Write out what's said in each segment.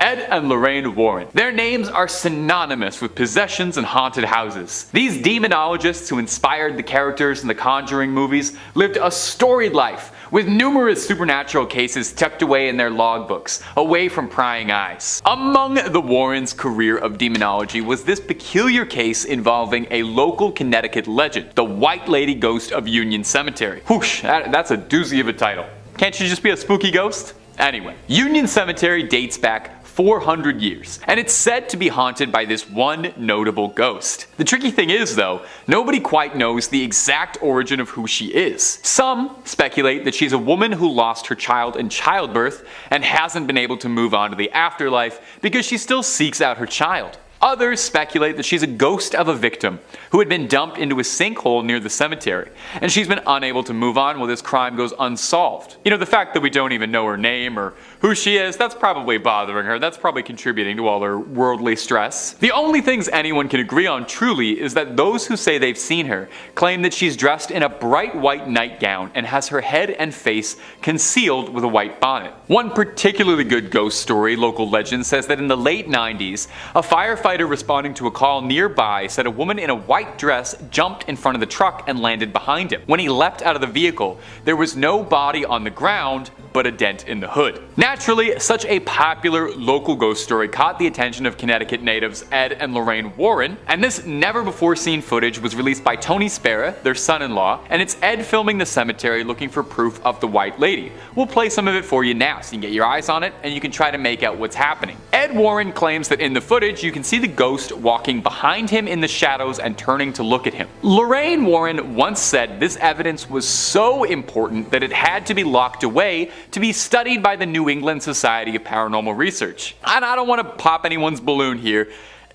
Ed and Lorraine Warren. Their names are synonymous with possessions and haunted houses. These demonologists who inspired the characters in the Conjuring movies lived a storied life, with numerous supernatural cases tucked away in their logbooks, away from prying eyes. Among the Warrens' career of demonology was this peculiar case involving a local Connecticut legend, the White Lady Ghost of Union Cemetery. Whoosh, that's a doozy of a title. Can't she just be a spooky ghost? Anyway, Union Cemetery dates back 400 years, and it's said to be haunted by this one notable ghost. The tricky thing is though, nobody quite knows the exact origin of who she is. Some speculate that she's a woman who lost her child in childbirth and hasn't been able to move on to the afterlife because she still seeks out her child. Others speculate that she's a ghost of a victim who had been dumped into a sinkhole near the cemetery, and she's been unable to move on while this crime goes unsolved. You know, the fact that we don't even know her name or who she is, that's probably bothering her. That's probably contributing to all her worldly stress. The only things anyone can agree on truly is that those who say they've seen her claim that she's dressed in a bright white nightgown and has her head and face concealed with a white bonnet. One particularly good ghost story, local legend, says that in the late 90s, a firefighter responding to a call nearby said a woman in a white dress jumped in front of the truck and landed behind him. When he leapt out of the vehicle, there was no body on the ground, but a dent in the hood. Naturally, such a popular local ghost story caught the attention of Connecticut natives Ed and Lorraine Warren, and this never-before-seen footage was released by Tony Spera, their son-in-law, and it's Ed filming the cemetery looking for proof of the White Lady. We'll play some of it for you now so you can get your eyes on it and you can try to make out what's happening. Ed Warren claims that in the footage you can see the ghost walking behind him in the shadows and turning to look at him. Lorraine Warren once said this evidence was so important that it had to be locked away to be studied by the New England Society of Paranormal Research. And I don't want to pop anyone's balloon here.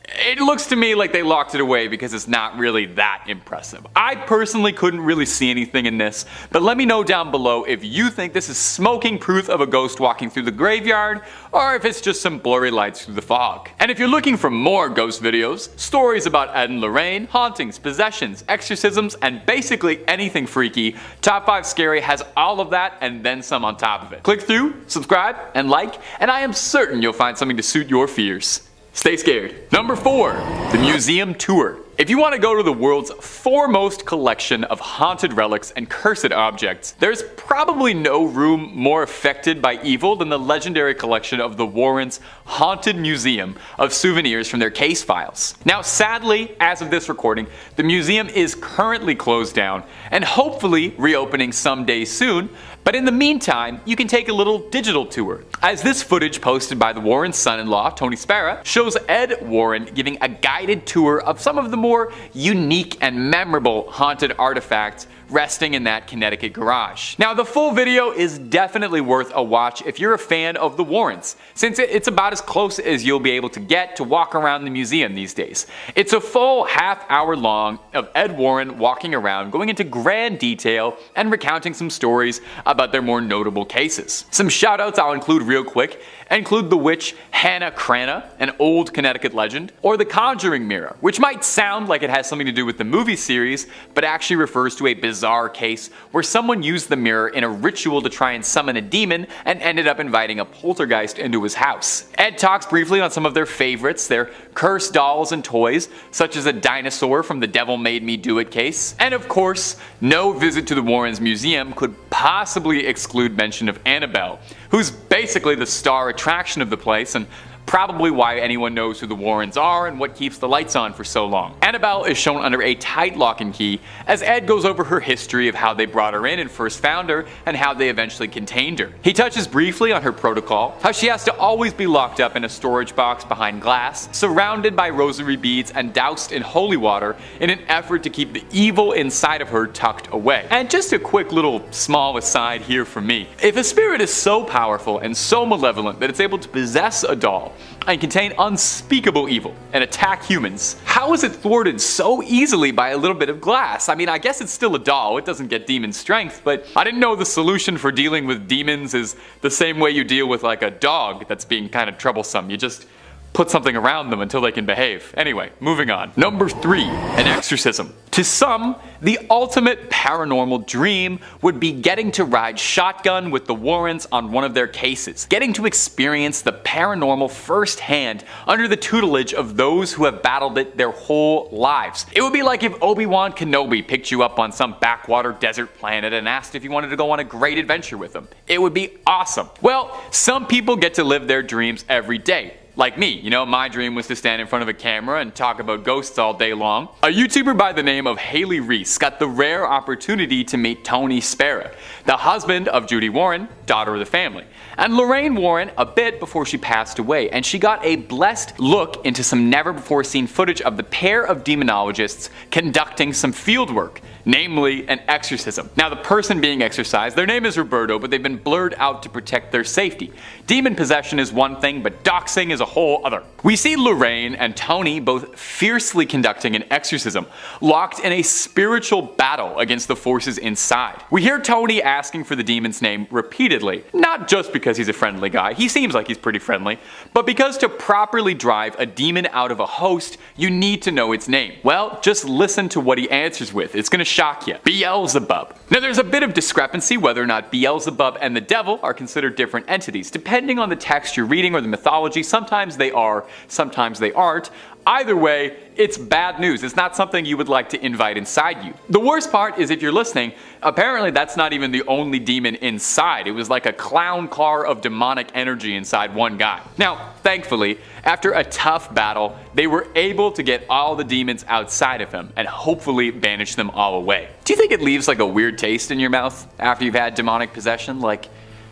It looks to me like they locked it away because it's not really that impressive. I personally couldn't really see anything in this, but let me know down below if you think this is smoking proof of a ghost walking through the graveyard, or if it's just some blurry lights through the fog. And if you're looking for more ghost videos, stories about Ed and Lorraine, hauntings, possessions, exorcisms, and basically anything freaky, Top 5 Scary has all of that and then some on top of it. Click through, subscribe, and like, and I am certain you'll find something to suit your fears. Stay scared. Number 4. The Museum Tour. If you want to go to the world's foremost collection of haunted relics and cursed objects, there's probably no room more affected by evil than the legendary collection of the Warrens' Haunted Museum of souvenirs from their case files. Now sadly, as of this recording, the museum is currently closed down and hopefully reopening someday soon, but in the meantime, you can take a little digital tour. As this footage posted by the Warrens' son-in-law, Tony Spera, shows Ed Warren giving a guided tour of some of the more unique and memorable haunted artifacts resting in that Connecticut garage. Now the full video is definitely worth a watch if you're a fan of the Warrens, since it's about as close as you'll be able to get to walk around the museum these days. It's a full half-hour long of Ed Warren walking around, going into grand detail and recounting some stories about their more notable cases. Some shoutouts I'll include real quick include the witch Hannah Cranna, an old Connecticut legend, or the Conjuring mirror, which might sound like it has something to do with the movie series, but actually refers to a bizarre case where someone used the mirror in a ritual to try and summon a demon and ended up inviting a poltergeist into his house. Ed talks briefly on some of their favorites, their cursed dolls and toys, such as a dinosaur from the Devil Made Me Do It case, and of course, no visit to the Warrens Museum could possibly exclude mention of Annabelle, who's basically the star attraction of the place and probably why anyone knows who the Warrens are and what keeps the lights on for so long. Annabelle is shown under a tight lock and key as Ed goes over her history of how they brought her in and first found her and how they eventually contained her. He touches briefly on her protocol, how she has to always be locked up in a storage box behind glass, surrounded by rosary beads and doused in holy water in an effort to keep the evil inside of her tucked away. And just a quick little small aside here from me. If a spirit is so powerful and so malevolent that it's able to possess a doll and contain unspeakable evil and attack humans, how is it thwarted so easily by a little bit of glass? I mean, I guess it's still a doll, it doesn't get demon strength, but I didn't know the solution for dealing with demons is the same way you deal with like a dog that's being kind of troublesome. You just put something around them until they can behave. Anyway, moving on. Number 3, an exorcism. To some, the ultimate paranormal dream would be getting to ride shotgun with the Warrens on one of their cases, getting to experience the paranormal firsthand under the tutelage of those who have battled it their whole lives. It would be like if Obi-Wan Kenobi picked you up on some backwater desert planet and asked if you wanted to go on a great adventure with him. It would be awesome. Well, some people get to live their dreams every day. Like me, my dream was to stand in front of a camera and talk about ghosts all day long. A YouTuber by the name of Haley Reese got the rare opportunity to meet Tony Spera, the husband of Judy Warren, daughter of the family, and Lorraine Warren a bit before she passed away, and she got a blessed look into some never-before-seen footage of the pair of demonologists conducting some field work, namely an exorcism. Now, the person being exorcised, their name is Roberto, but they've been blurred out to protect their safety. Demon possession is one thing, but doxing is a whole other. We see Lorraine and Tony both fiercely conducting an exorcism, locked in a spiritual battle against the forces inside. We hear Tony asking for the demon's name repeatedly, not just because he's a friendly guy, he seems like he's pretty friendly, but because to properly drive a demon out of a host, you need to know its name. Well, just listen to what he answers with. It's gonna shock you. Beelzebub. Now, there's a bit of discrepancy whether or not Beelzebub and the devil are considered different entities. Depending on the text you're reading or the mythology, sometimes they are, sometimes they aren't. Either way, it's bad news. It's not something you would like to invite inside you. The worst part is if you're listening, apparently that's not even the only demon inside. It was like a clown car of demonic energy inside one guy. Now, thankfully, after a tough battle, they were able to get all the demons outside of him and hopefully banish them all away. Do you think it leaves like a weird taste in your mouth after you've had demonic possession? Like,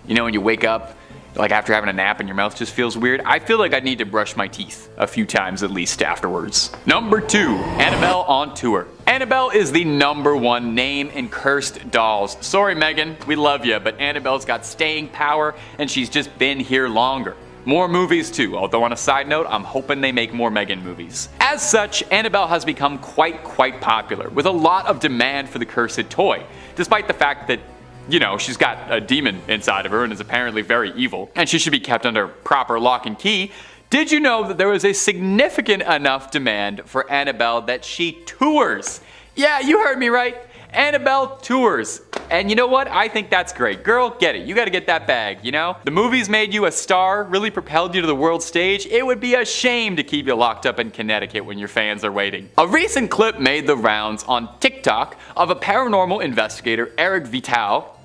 when you wake up, like after having a nap and your mouth just feels weird? I feel like I need to brush my teeth a few times at least afterwards. Number 2, Annabelle on tour. Annabelle is the #1 name in cursed dolls. Sorry Megan, we love you, but Annabelle's got staying power and she's just been here longer. More movies too, although on a side note, I'm hoping they make more Megan movies. As such, Annabelle has become quite popular, with a lot of demand for the cursed toy, despite the fact that she's got a demon inside of her and is apparently very evil, and she should be kept under proper lock and key. Did you know that there was a significant enough demand for Annabelle that she tours? Yeah, you heard me right. Annabelle tours. And you know what? I think that's great. Girl, get it. You gotta get that bag, The movies made you a star, really propelled you to the world stage. It would be a shame to keep you locked up in Connecticut when your fans are waiting. A recent clip made the rounds on TikTok of a paranormal investigator, Eric Vital,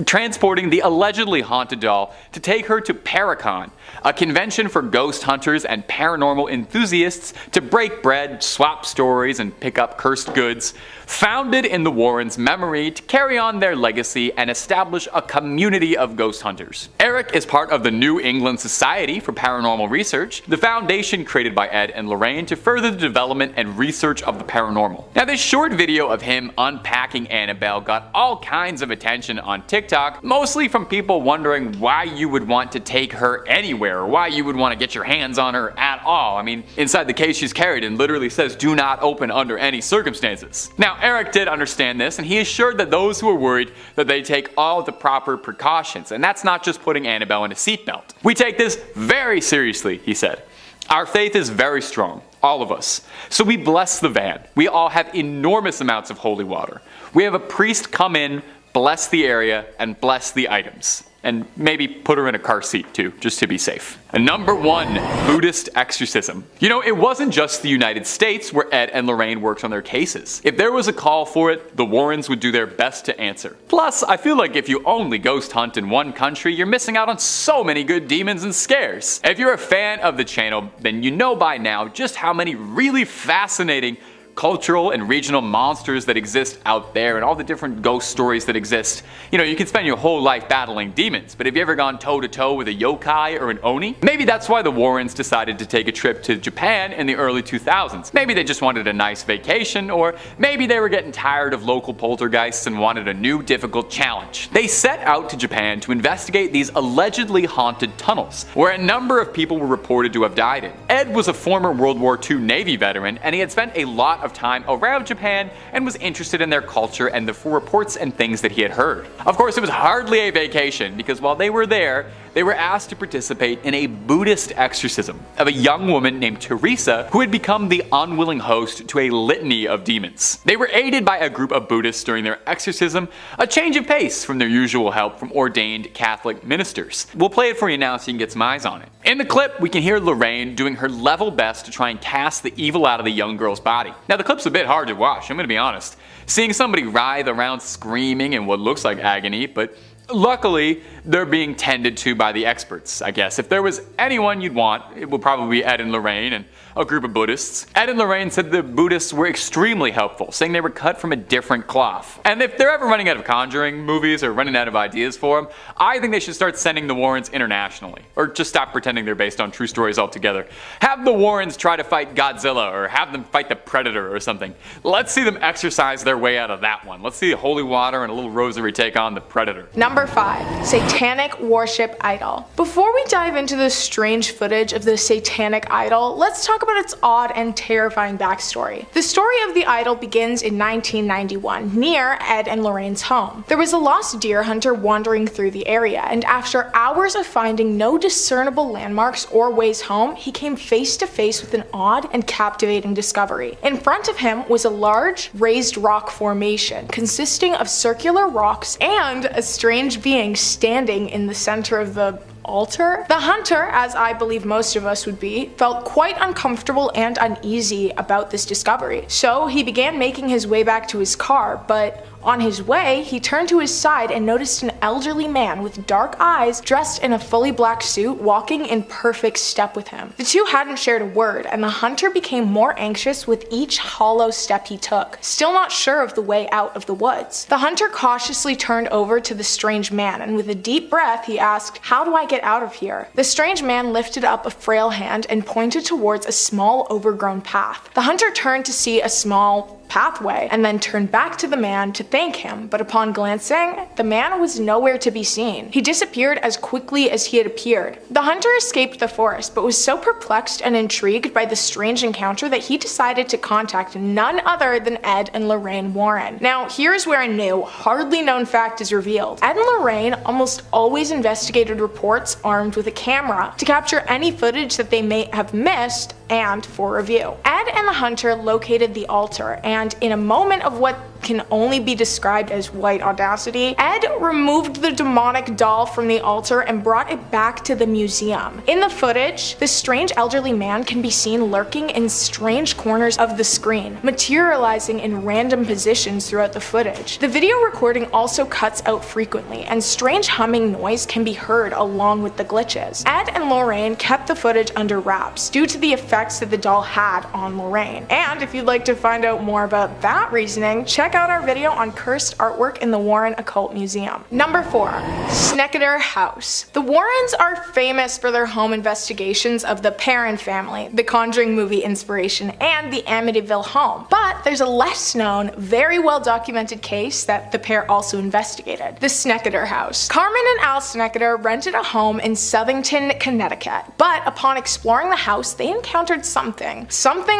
transporting the allegedly haunted doll to take her to Paracon, a convention for ghost hunters and paranormal enthusiasts to break bread, swap stories, and pick up cursed goods. Founded in the Warrens' memory to carry on their legacy and establish a community of ghost hunters. Eric is part of the New England Society for Paranormal Research, the foundation created by Ed and Lorraine to further the development and research of the paranormal. Now, this short video of him unpacking Annabelle got all kinds of attention on TikTok, mostly from people wondering why you would want to take her anywhere, or why you would want to get your hands on her at all. I mean, inside the case she's carried in literally says, "Do not open under any circumstances." Now, Eric did understand this, and he assured that those who are worried that they take all the proper precautions, and that's not just putting Annabelle in a seatbelt. "We take this very seriously," he said. "Our faith is very strong, all of us. So we bless the van. We all have enormous amounts of holy water. We have a priest come in, bless the area, and bless the items. And maybe put her in a car seat too, just to be safe." And number 1, Buddhist exorcism. It wasn't just the United States where Ed and Lorraine worked on their cases. If there was a call for it, the Warrens would do their best to answer. Plus, I feel like if you only ghost hunt in one country, you're missing out on so many good demons and scares. If you're a fan of the channel, then you know by now just how many really fascinating cultural and regional monsters that exist out there and all the different ghost stories that exist. You can spend your whole life battling demons, but have you ever gone toe to toe with a yokai or an oni? Maybe that's why the Warrens decided to take a trip to Japan in the early 2000s. Maybe they just wanted a nice vacation, or maybe they were getting tired of local poltergeists and wanted a new difficult challenge. They set out to Japan to investigate these allegedly haunted tunnels, where a number of people were reported to have died in. Ed was a former World War II Navy veteran, and he had spent a lot of time around Japan and was interested in their culture and the reports and things that he had heard. Of course, it was hardly a vacation, because while they were there, they were asked to participate in a Buddhist exorcism of a young woman named Teresa who had become the unwilling host to a litany of demons. They were aided by a group of Buddhists during their exorcism, a change of pace from their usual help from ordained Catholic ministers. We'll play it for you now so you can get some eyes on it. In the clip, we can hear Lorraine doing her level best to try and cast the evil out of the young girl's body. Now the clip's a bit hard to watch, I'm gonna be honest. Seeing somebody writhe around screaming in what looks like agony, but luckily, they're being tended to by the experts, I guess. If there was anyone you'd want, it would probably be Ed and Lorraine and a group of Buddhists. Ed and Lorraine said the Buddhists were extremely helpful, saying they were cut from a different cloth. And if they're ever running out of Conjuring movies or running out of ideas for them, I think they should start sending the Warrens internationally. Or just stop pretending they're based on true stories altogether. Have the Warrens try to fight Godzilla, or have them fight the Predator or something. Let's see them exercise their way out of that one. Let's see holy water and a little rosary take on the Predator. Number 5. Satanic Worship Idol. Before we dive into the strange footage of the satanic idol, let's talk about its odd and terrifying backstory. The story of the idol begins in 1991, near Ed and Lorraine's home. There was a lost deer hunter wandering through the area, and after hours of finding no discernible landmarks or ways home, he came face to face with an odd and captivating discovery. In front of him was a large, raised rock formation consisting of circular rocks and a strange being standing in the center of the altar. The hunter, as I believe most of us would be, felt quite uncomfortable and uneasy about this discovery. So he began making his way back to his car, but on his way, he turned to his side and noticed an elderly man with dark eyes dressed in a fully black suit walking in perfect step with him. The two hadn't shared a word, and the hunter became more anxious with each hollow step he took, still not sure of the way out of the woods. The hunter cautiously turned over to the strange man, and with a deep breath he asked, "How do I get out of here?" The strange man lifted up a frail hand and pointed towards a small overgrown path. The hunter turned to see a small pathway and then turned back to the man to thank him, but upon glancing, the man was nowhere to be seen. He disappeared as quickly as he had appeared. The hunter escaped the forest, but was so perplexed and intrigued by the strange encounter that he decided to contact none other than Ed and Lorraine Warren. Now, here's where a new, hardly known fact is revealed. Ed and Lorraine almost always investigated reports armed with a camera to capture any footage that they may have missed and for review. Ed and the hunter located the altar, and in a moment of what can only be described as white audacity, Ed removed the demonic doll from the altar and brought it back to the museum. In the footage, the strange elderly man can be seen lurking in strange corners of the screen, materializing in random positions throughout the footage. The video recording also cuts out frequently, and strange humming noise can be heard along with the glitches. Ed and Lorraine kept the footage under wraps due to the effects that the doll had on Lorraine. And if you'd like to find out more about that reasoning, check out our video on cursed artwork in the Warren Occult Museum. Number 4. Sneckeder House. The Warrens are famous for their home investigations of the Perron family, the Conjuring movie inspiration, and the Amityville home. But there's a less known, very well documented case that the pair also investigated, the Sneckeder House. Carmen and Al Sneckeder rented a home in Southington, Connecticut, but upon exploring the house, they encountered something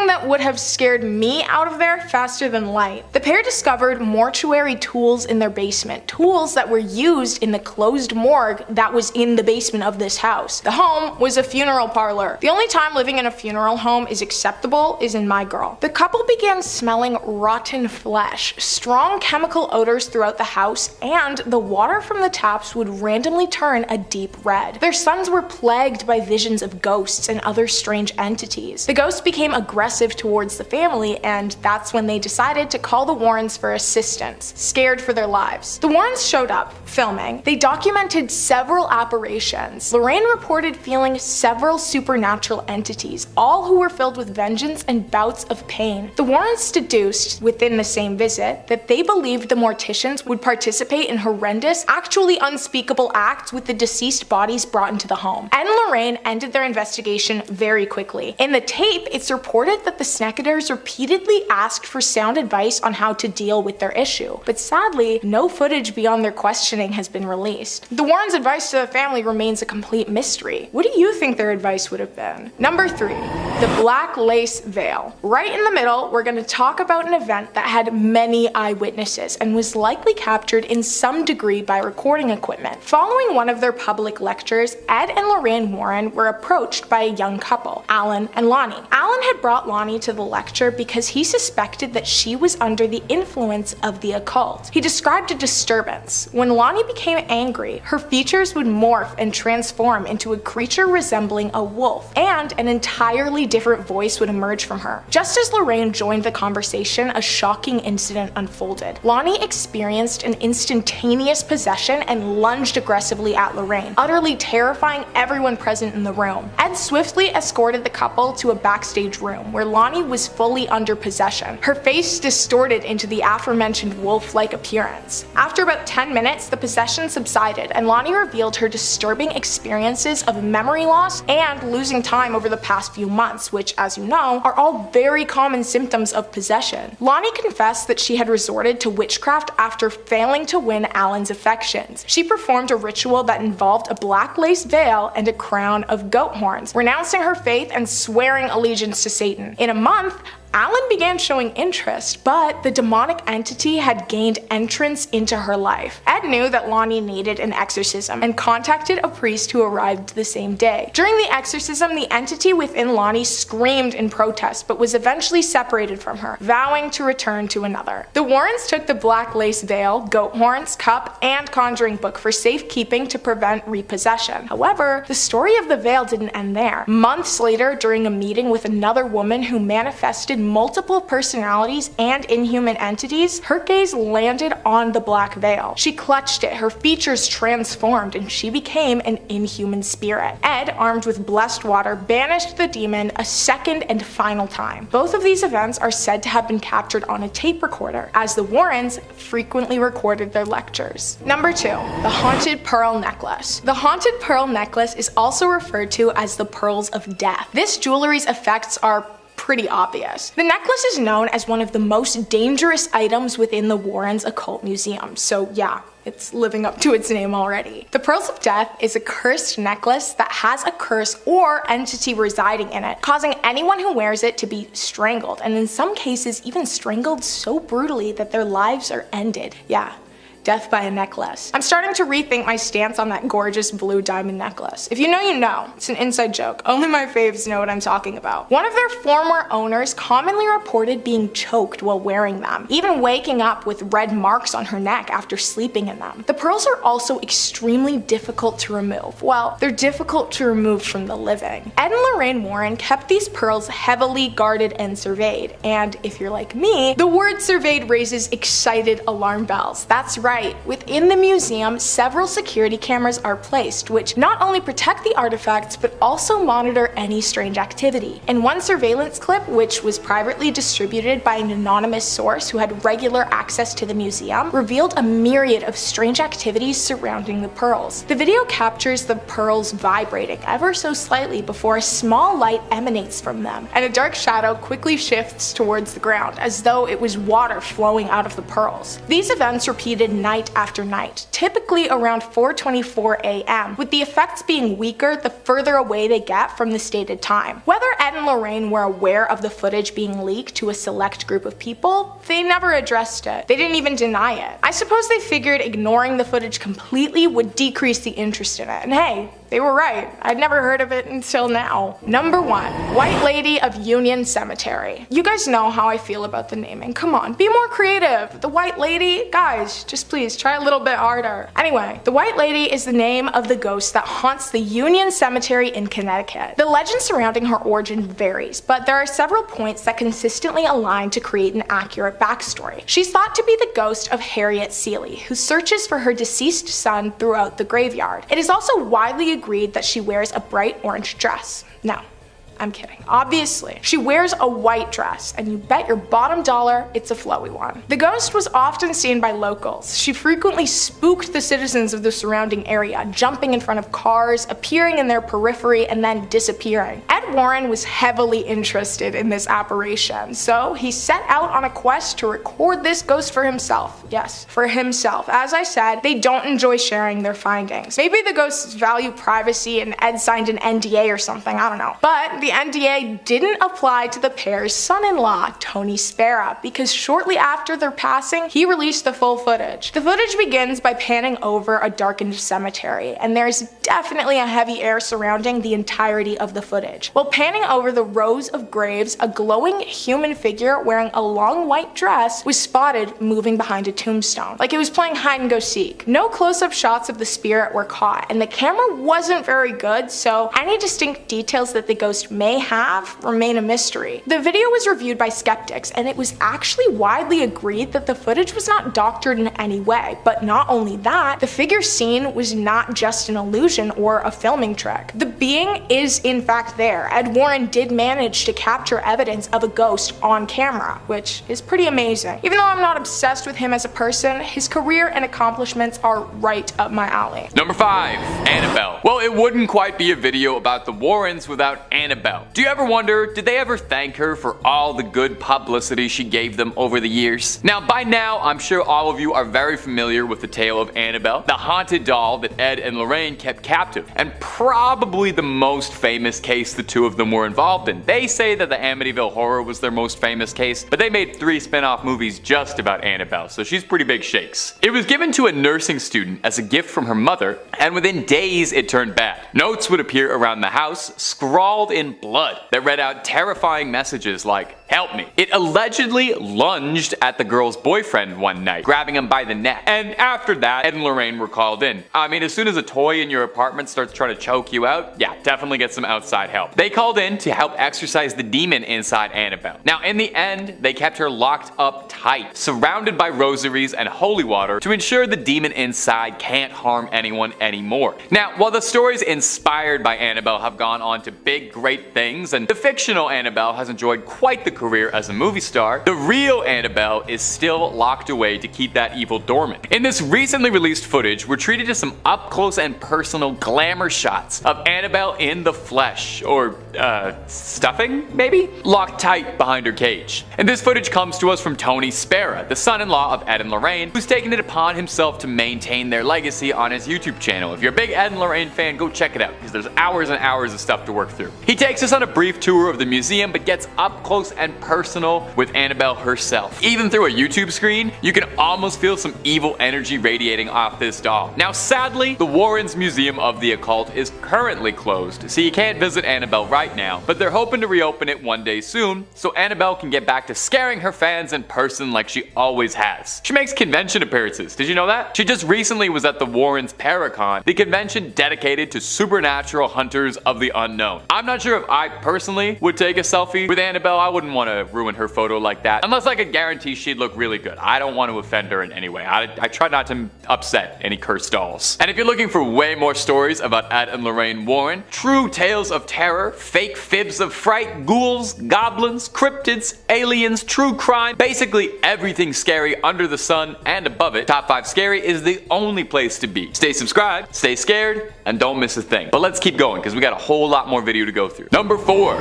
that would have scared me out of there faster than light. The pair discovered mortuary tools in their basement, tools that were used in the closed morgue that was in the basement of this house. The home was a funeral parlor. The only time living in a funeral home is acceptable is in My Girl. The couple began smelling rotten flesh, strong chemical odors throughout the house, and the water from the taps would randomly turn a deep red. Their sons were plagued by visions of ghosts and other strange entities. The ghosts became aggressive towards the family, and that's when they decided to call the Warrens for assistance, scared for their lives. The Warrens showed up, filming. They documented several apparitions. Lorraine reported feeling several supernatural entities, all who were filled with vengeance and bouts of pain. The Warrens deduced, within the same visit, that they believed the morticians would participate in horrendous, actually unspeakable acts with the deceased bodies brought into the home. Ed and Lorraine ended their investigation very quickly. In the tape, it's reported that the Sneckeders repeatedly asked for sound advice on how to deal with their issue, but sadly, no footage beyond their questioning has been released. The Warrens' advice to the family remains a complete mystery. What do you think their advice would have been? Number 3. The black lace veil. Right in the middle, we're going to talk about an event that had many eyewitnesses and was likely captured in some degree by recording equipment. Following one of their public lectures, Ed and Lorraine Warren were approached by a young couple, Alan and Lonnie. Alan had brought Lonnie to the lecture because he suspected that she was under the influence of the occult. He described a disturbance. When Lonnie became angry, her features would morph and transform into a creature resembling a wolf, and an entirely different voice would emerge from her. Just as Lorraine joined the conversation, a shocking incident unfolded. Lonnie experienced an instantaneous possession and lunged aggressively at Lorraine, utterly terrifying everyone present in the room. Ed swiftly escorted the couple to a backstage room where Lonnie was fully under possession, her face distorted into the aforementioned wolf-like appearance. After about 10 minutes, the possession subsided and Lonnie revealed her disturbing experiences of memory loss and losing time over the past few months, which, as you know, are all very common symptoms of possession. Lonnie confessed that she had resorted to witchcraft after failing to win Alan's affections. She performed a ritual that involved a black lace veil and a crown of goat horns, renouncing her faith and swearing allegiance to Satan. In a month, Alan began showing interest, but the demonic entity had gained entrance into her life. Ed knew that Lonnie needed an exorcism and contacted a priest who arrived the same day. During the exorcism, the entity within Lonnie screamed in protest but was eventually separated from her, vowing to return to another. The Warrens took the black lace veil, goat horns, cup, and conjuring book for safekeeping to prevent repossession. However, the story of the veil didn't end there. Months later, during a meeting with another woman who manifested multiple personalities and inhuman entities, her gaze landed on the black veil. She clutched it, her features transformed, and she became an inhuman spirit. Ed, armed with blessed water, banished the demon a second and final time. Both of these events are said to have been captured on a tape recorder, as the Warrens frequently recorded their lectures. Number 2. The Haunted Pearl Necklace. The Haunted Pearl Necklace is also referred to as the Pearls of Death. This jewelry's effects are pretty obvious. The necklace is known as one of the most dangerous items within the Warrens Occult Museum, so yeah, it's living up to its name already. The Pearls of Death is a cursed necklace that has a curse or entity residing in it, causing anyone who wears it to be strangled, and in some cases even strangled so brutally that their lives are ended. Yeah. Death by a necklace. I'm starting to rethink my stance on that gorgeous blue diamond necklace. If you know, you know. It's an inside joke. Only my faves know what I'm talking about. One of their former owners commonly reported being choked while wearing them, even waking up with red marks on her neck after sleeping in them. The pearls are also extremely difficult to remove. Well, they're difficult to remove from the living. Ed and Lorraine Warren kept these pearls heavily guarded and surveyed, and if you're like me, the word surveyed raises excited alarm bells. That's right. Within the museum, several security cameras are placed, which not only protect the artifacts, but also monitor any strange activity. In one surveillance clip, which was privately distributed by an anonymous source who had regular access to the museum, revealed a myriad of strange activities surrounding the pearls. The video captures the pearls vibrating ever so slightly before a small light emanates from them, and a dark shadow quickly shifts towards the ground, as though it was water flowing out of the pearls. These events repeated night after night, typically around 4:24 a.m., with the effects being weaker the further away they get from the stated time. Whether Ed and Lorraine were aware of the footage being leaked to a select group of people, they never addressed it. They didn't even deny it. I suppose they figured ignoring the footage completely would decrease the interest in it, and hey, they were right. I'd never heard of it until now. Number 1. White Lady of Union Cemetery. You guys know how I feel about the naming. Come on, be more creative. The White Lady? Guys, just please try a little bit harder. Anyway, the White Lady is the name of the ghost that haunts the Union Cemetery in Connecticut. The legend surrounding her origin varies, but there are several points that consistently align to create an accurate backstory. She's thought to be the ghost of Harriet Seeley, who searches for her deceased son throughout the graveyard. It is also widely agreed that she wears a bright orange dress. No, I'm kidding. Obviously, she wears a white dress, and you bet your bottom dollar it's a flowy one. The ghost was often seen by locals. She frequently spooked the citizens of the surrounding area, jumping in front of cars, appearing in their periphery, and then disappearing. Ed Ed Warren was heavily interested in this apparition, so he set out on a quest to record this ghost for himself. Yes, for himself. As I said, they don't enjoy sharing their findings. Maybe the ghosts value privacy and Ed signed an NDA or something, I don't know. But the NDA didn't apply to the pair's son-in-law, Tony Spera, because shortly after their passing, he released the full footage. The footage begins by panning over a darkened cemetery, and there's definitely a heavy air surrounding the entirety of the footage. While panning over the rows of graves, a glowing human figure wearing a long white dress was spotted moving behind a tombstone, like it was playing hide and go seek. No close-up shots of the spirit were caught, and the camera wasn't very good, so any distinct details that the ghost may have remain a mystery. The video was reviewed by skeptics, and it was actually widely agreed that the footage was not doctored in any way. But not only that, the figure seen was not just an illusion or a filming trick. The being is in fact there. Ed Warren did manage to capture evidence of a ghost on camera, which is pretty amazing. Even though I'm not obsessed with him as a person, his career and accomplishments are right up my alley. Number 5. Annabelle. Well, it wouldn't quite be a video about the Warrens without Annabelle. Do you ever wonder, did they ever thank her for all the good publicity she gave them over the years? Now, by now, I'm sure all of you are very familiar with the tale of Annabelle, the haunted doll that Ed and Lorraine kept captive, and probably the most famous case the two of them were involved in. They say that the Amityville Horror was their most famous case, but they made 3 spin-off movies just about Annabelle, so she's pretty big shakes. It was given to a nursing student as a gift from her mother, and within days it turned bad. Notes would appear around the house, scrawled in blood, that read out terrifying messages like, "Help me." It allegedly lunged at the girl's boyfriend one night, grabbing him by the neck. And after that, Ed and Lorraine were called in. I mean, as soon as a toy in your apartment starts trying to choke you out, yeah, definitely get some outside help. They called in to help exorcise the demon inside Annabelle. Now, in the end, they kept her locked up tight, surrounded by rosaries and holy water to ensure the demon inside can't harm anyone anymore. Now, while the stories inspired by Annabelle have gone on to big, great things, and the fictional Annabelle has enjoyed quite the career as a movie star, the real Annabelle is still locked away to keep that evil dormant. In this recently released footage, we're treated to some up-close and personal glamour shots of Annabelle in the flesh, or stuffing, maybe? Locked tight behind her cage. And this footage comes to us from Tony Spera, the son-in-law of Ed and Lorraine, who's taken it upon himself to maintain their legacy on his YouTube channel. If you're a big Ed and Lorraine fan, go check it out, because there's hours and hours of stuff to work through. He takes us on a brief tour of the museum, but gets up close and personal with Annabelle herself. Even through a YouTube screen, you can almost feel some evil energy radiating off this doll. Now, sadly, the Warrens Museum of the Occult is currently closed, so you can't visit Annabelle right now, but they're hoping to reopen it one day soon, so Annabelle can get back to scaring her fans in person like she always has. She makes convention appearances, did you know that? She just recently was at the Warrens Paracon, the convention dedicated to supernatural hunters of the unknown. I'm not sure if I personally would take a selfie with Annabelle. I wouldn't want to ruin her photo like that, unless I could guarantee she'd look really good. I don't want to offend her in any way. I try not to upset any cursed dolls. And if you're looking for way more stories about Ed and Lorraine Warren, true tales of terror, fake fibs of fright, ghouls, goblins, cryptids, aliens, true crime, basically everything scary under the sun and above it, Top 5 Scary is the only place to be. Stay subscribed, stay scared, and don't miss a thing. But let's keep going, because we got a whole lot more video to go through. Number 4.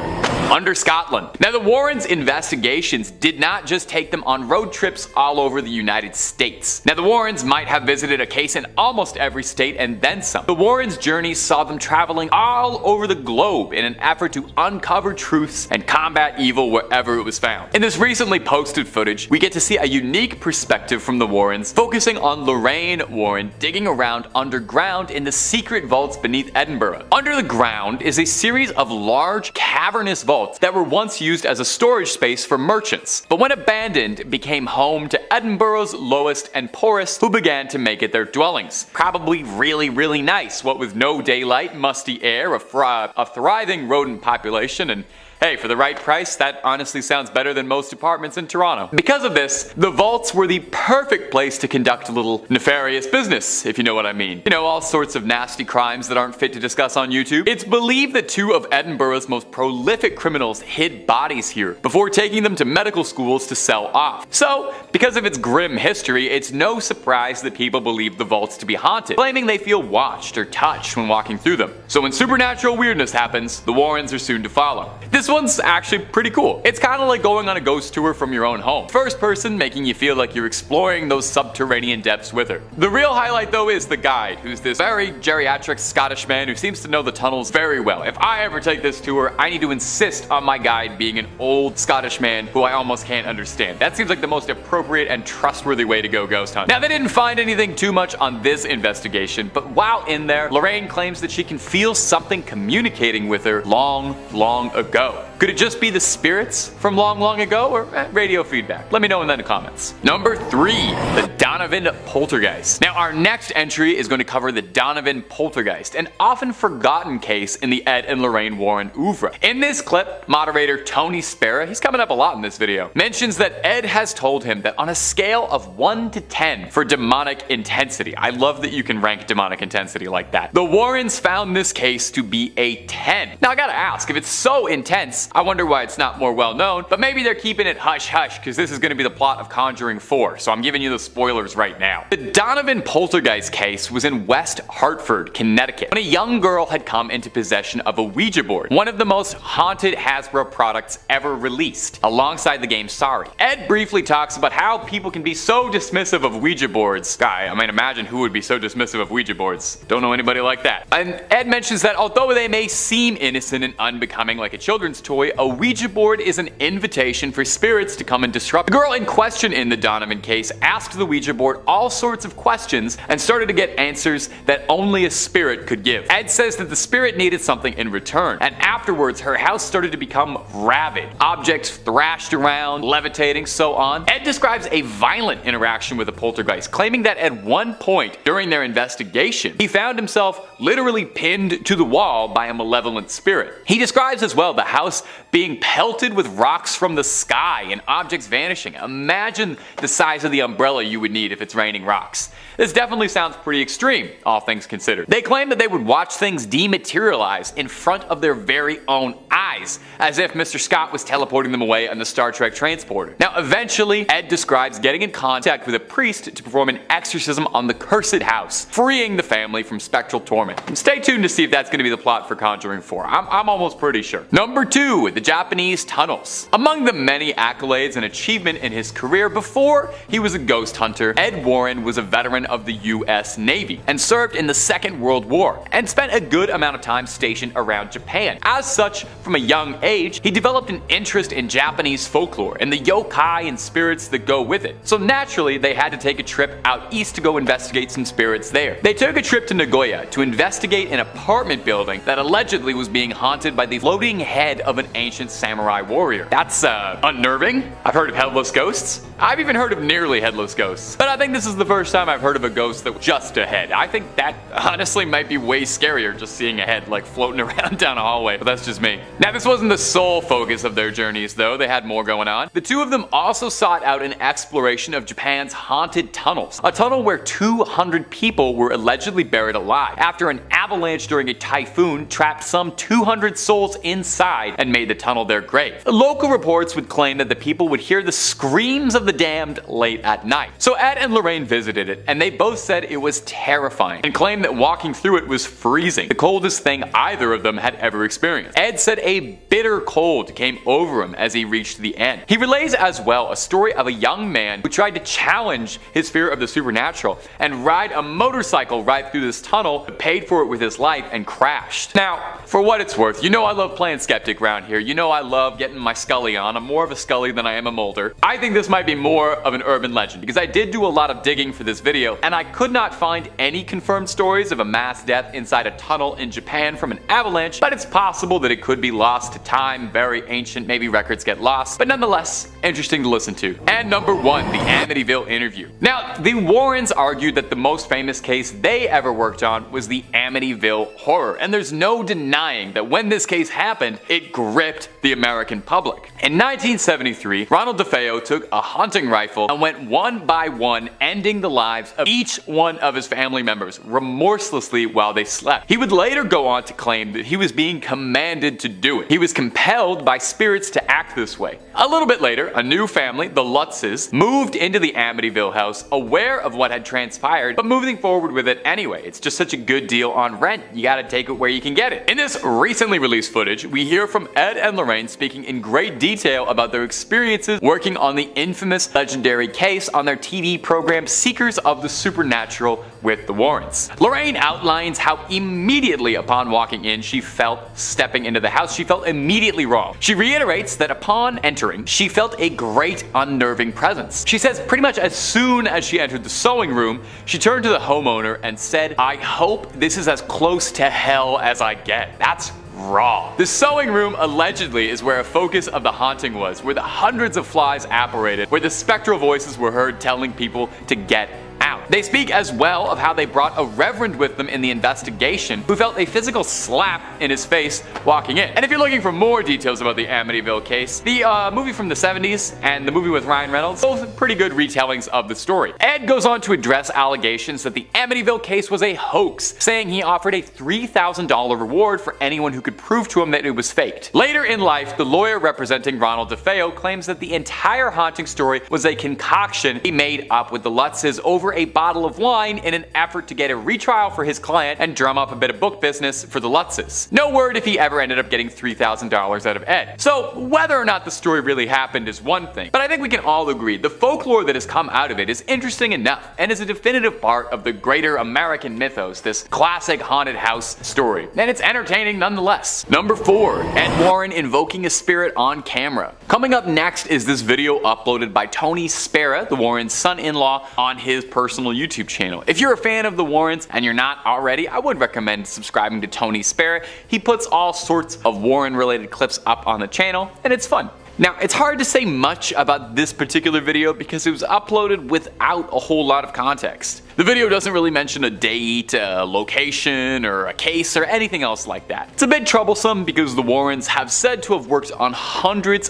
Under Scotland. Now, the Warrens' investigations did not just take them on road trips all over the United States. Now, the Warrens might have visited a case in almost every state and then some. The Warrens' journey saw them traveling all over the globe in an effort to uncover truths and combat evil wherever it was found. In this recently posted footage, we get to see a unique perspective from the Warrens, focusing on Lorraine Warren digging around underground in the secret vaults beneath Edinburgh. Under the ground is a series of large cavernous vaults that were once used as a storage space for merchants, but when abandoned, became home to Edinburgh's lowest and poorest, who began to make it their dwellings. Probably really nice, what with no daylight, musty air, a thriving rodent population, and hey, for the right price, that honestly sounds better than most apartments in Toronto. Because of this, the vaults were the perfect place to conduct a little nefarious business, if you know what I mean. You know, all sorts of nasty crimes that aren't fit to discuss on YouTube. It's believed that 2 of Edinburgh's most prolific criminals hid bodies here before taking them to medical schools to sell off. So, because of its grim history, it's no surprise that people believe the vaults to be haunted, claiming they feel watched or touched when walking through them. So when supernatural weirdness happens, the Warrens are soon to follow. This one's actually pretty cool. It's kind of like going on a ghost tour from your own home. First person, making you feel like you're exploring those subterranean depths with her. The real highlight though is the guide, who's this very geriatric Scottish man who seems to know the tunnels very well. If I ever take this tour, I need to insist on my guide being an old Scottish man who I almost can't understand. That seems like the most appropriate and trustworthy way to go ghost hunt. Now, they didn't find anything too much on this investigation, but while in there, Lorraine claims that she can feel something communicating with her long ago. Could it just be the spirits from long ago, or radio feedback? Let me know in the comments. Number 3, the Donovan Poltergeist. Now, our next entry is going to cover the Donovan Poltergeist, an often forgotten case in the Ed and Lorraine Warren oeuvre. In this clip, moderator Tony Spera, he's coming up a lot in this video, mentions that Ed has told him that on a scale of 1 to 10 for demonic intensity, I love that you can rank demonic intensity like that, the Warrens found this case to be a 10. Now, I gotta ask, if it's so intense, I wonder why it's not more well known, but maybe they're keeping it hush-hush because this is going to be the plot of Conjuring 4, so I'm giving you the spoilers right now. The Donovan Poltergeist case was in West Hartford, Connecticut, when a young girl had come into possession of a Ouija board, one of the most haunted Hasbro products ever released, alongside the game Sorry. Ed briefly talks about how people can be so dismissive of Ouija boards. I mean, imagine who would be so dismissive of Ouija boards. Don't know anybody like that. And Ed mentions that although they may seem innocent and unbecoming like a children's toy, a Ouija board is an invitation for spirits to come and disrupt. The girl in question in the Donovan case asked the Ouija board all sorts of questions and started to get answers that only a spirit could give. Ed says that the spirit needed something in return, and afterwards her house started to become rabid. Objects thrashed around, levitating, so on. Ed describes a violent interaction with a poltergeist, claiming that at one point during their investigation, he found himself literally pinned to the wall by a malevolent spirit. He describes as well the house being pelted with rocks from the sky and objects vanishing. Imagine the size of the umbrella you would need if it's raining rocks. This definitely sounds pretty extreme, all things considered. They claim that they would watch things dematerialize in front of their very own eyes, as if Mr. Scott was teleporting them away on the Star Trek transporter. Now, eventually, Ed describes getting in contact with a priest to perform an exorcism on the cursed house, freeing the family from spectral torment. Stay tuned to see if that's going to be the plot for Conjuring 4. I'm almost pretty sure. Number 2, the Japanese tunnels. Among the many accolades and achievement in his career before he was a ghost hunter, Ed Warren was a veteran of the US Navy and served in the Second World War and spent a good amount of time stationed around Japan. As such, from a young age, he developed an interest in Japanese folklore and the yokai and spirits that go with it. So naturally, they had to take a trip out east to go investigate some spirits there. They took a trip to Nagoya to investigate an apartment building that allegedly was being haunted by the floating head of an ancient samurai warrior. That's unnerving. I've heard of headless ghosts. I've even heard of nearly headless ghosts. But I think this is the first time I've heard of a ghost that was just a head. I think that honestly might be way scarier, just seeing a head like floating around down a hallway, but that's just me. Now, this wasn't the sole focus of their journeys though. They had more going on. The two of them also sought out an exploration of Japan's haunted tunnels, a tunnel where 200 people were allegedly buried alive after an avalanche during a typhoon trapped some 200 souls inside and made the tunnel their grave. Local reports would claim that the people would hear the screams of the damned late at night. So Ed and Lorraine visited it, and they both said it was terrifying and claimed that walking through it was freezing, the coldest thing either of them had ever experienced. Ed said a bitter cold came over him as he reached the end. He relays as well a story of a young man who tried to challenge his fear of the supernatural and ride a motorcycle right through this tunnel, but paid for it with his life and crashed. Now, for what it's worth, you know I love playing skeptic around here. You know I love getting my Scully on. I'm more of a Scully than I am a Mulder. I think this might be more of an urban legend because I did do a lot of digging for this video and I could not find any confirmed stories of a mass death inside a tunnel in Japan from an avalanche, but it's possible that it could be lost to time, very ancient, maybe records get lost, but nonetheless, interesting to listen to. And number 1, the Amityville interview. Now, the Warrens argued that the most famous case they ever worked on was the Amityville horror, and there's no denying that when this case happened, it gripped the American public. In 1973, Ronald DeFeo took a hunting rifle and went one by one, ending the lives of each one of his family members remorselessly while they slept. He would later go on to claim that he was being commanded to do it. He was compelled by spirits to act this way. A little bit later, a new family, the Lutzes, moved into the Amityville house, aware of what had transpired, but moving forward with it anyway. It's just such a good deal on rent. You gotta take it where you can get it. In this recently released footage, we hear from Ed and Lorraine speaking in great detail about their experiences working on the infamous legendary case on their TV program Seekers of the Supernatural with the Warrens. Lorraine outlines how immediately upon walking in she felt stepping into the house, she felt immediately wrong. She reiterates that upon entering, she felt a great unnerving presence. She says pretty much as soon as she entered the sewing room, she turned to the homeowner and said, "I hope this is as close to hell as I get." That's raw. The sewing room allegedly is where a focus of the haunting was, where the hundreds of flies apparated, where the spectral voices were heard telling people to get out. They speak as well of how they brought a reverend with them in the investigation who felt a physical slap in his face walking in. And if you're looking for more details about the Amityville case, the movie from the 70s and the movie with Ryan Reynolds, both pretty good retellings of the story. Ed goes on to address allegations that the Amityville case was a hoax, saying he offered a $3,000 reward for anyone who could prove to him that it was faked. Later in life, the lawyer representing Ronald DeFeo claims that the entire haunting story was a concoction he made up with the Lutzes over a bottle of wine in an effort to get a retrial for his client and drum up a bit of book business for the Lutzes. No word if he ever ended up getting $3,000 out of Ed. So whether or not the story really happened is one thing, but I think we can all agree the folklore that has come out of it is interesting enough and is a definitive part of the greater American mythos, this classic haunted house story. And it's entertaining nonetheless. Number 4. Ed Warren invoking a spirit on camera. Coming up next is this video uploaded by Tony Spera, the Warrens' son-in-law, on his personal YouTube channel. If you're a fan of the Warrens and you're not already, I would recommend subscribing to Tony Spera. He puts all sorts of Warren related clips up on the channel and it's fun. Now, it's hard to say much about this particular video because it was uploaded without a whole lot of context. The video doesn't really mention a date, a location, or a case, or anything else like that. It's a bit troublesome because the Warrens have said to have worked on hundreds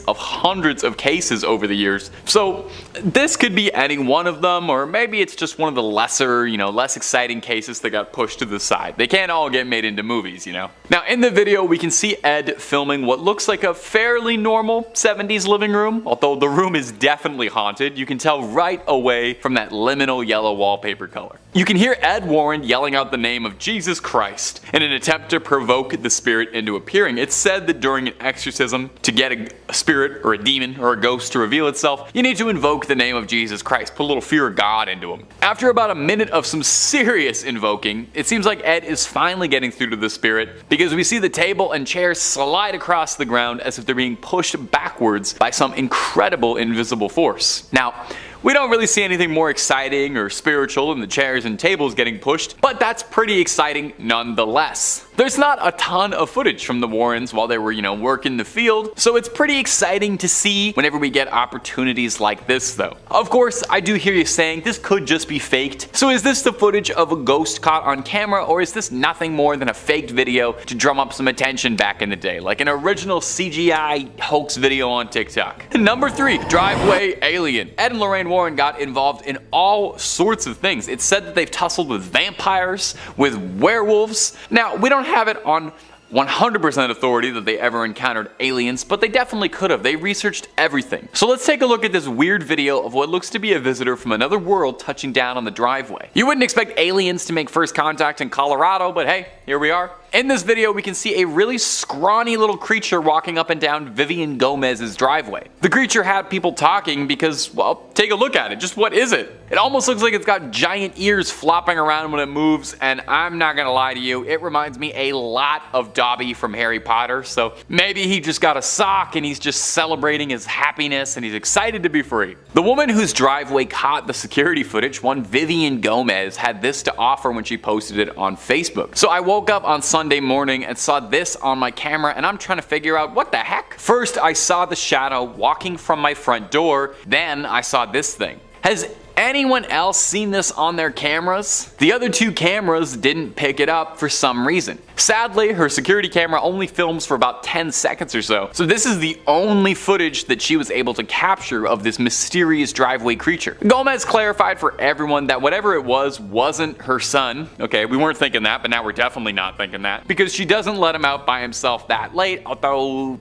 of cases over the years, so this could be any one of them, or maybe it's just one of the lesser, less exciting cases that got pushed to the side. They can't all get made into movies, Now, in the video, we can see Ed filming what looks like a fairly normal 70s living room, although the room is definitely haunted. You can tell right away from that liminal yellow wallpaper color. You can hear Ed Warren yelling out the name of Jesus Christ in an attempt to provoke the spirit into appearing. It's said that during an exorcism, to get a spirit or a demon or a ghost to reveal itself, you need to invoke the name of Jesus Christ, put a little fear of God into him. After about a minute of some serious invoking, it seems like Ed is finally getting through to the spirit because we see the table and chairs slide across the ground as if they're being pushed backwards by some incredible invisible force. Now, we don't really see anything more exciting or spiritual than the chairs and tables getting pushed, but that's pretty exciting nonetheless. There's not a ton of footage from the Warrens while they were, working the field, so it's pretty exciting to see whenever we get opportunities like this though. Of course, I do hear you saying this could just be faked. So is this the footage of a ghost caught on camera, or is this nothing more than a faked video to drum up some attention back in the day, like an original CGI hoax video on TikTok? Number 3, driveway alien. Ed and Lorraine Warren got involved in all sorts of things. It's said that they've tussled with vampires, with werewolves. Now, we don't have it on 100% authority that they ever encountered aliens, but they definitely could have. They researched everything. So let's take a look at this weird video of what looks to be a visitor from another world touching down on the driveway. You wouldn't expect aliens to make first contact in Colorado, but hey, here we are. In this video, we can see a really scrawny little creature walking up and down Vivian Gomez's driveway. The creature had people talking because, well, take a look at it. Just what is it? It almost looks like it's got giant ears flopping around when it moves, and I'm not gonna lie to you, it reminds me a lot of Dobby from Harry Potter, so maybe he just got a sock and he's just celebrating his happiness and he's excited to be free. The woman whose driveway caught the security footage, one Vivian Gomez, had this to offer when she posted it on Facebook. So I woke up on Sunday morning and saw this on my camera, and I'm trying to figure out what the heck. First, I saw the shadow walking from my front door, then I saw this thing. Has anyone else seen this on their cameras? The other 2 cameras didn't pick it up for some reason. Sadly, her security camera only films for about 10 seconds or so, so this is the only footage that she was able to capture of this mysterious driveway creature. Gomez clarified for everyone that whatever it was wasn't her son. Okay, we weren't thinking that, but now we're definitely not thinking that, because she doesn't let him out by himself that late, although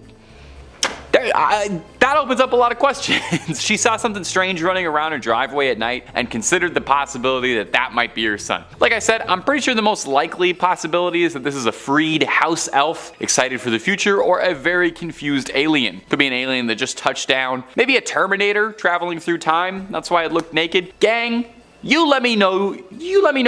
That opens up a lot of questions. She saw something strange running around her driveway at night and considered the possibility that that might be her son. Like I said, I'm pretty sure the most likely possibility is that this is a freed house elf excited for the future, or a very confused alien. Could be an alien that just touched down. Maybe a Terminator traveling through time. That's why it looked naked. Gang, you let me know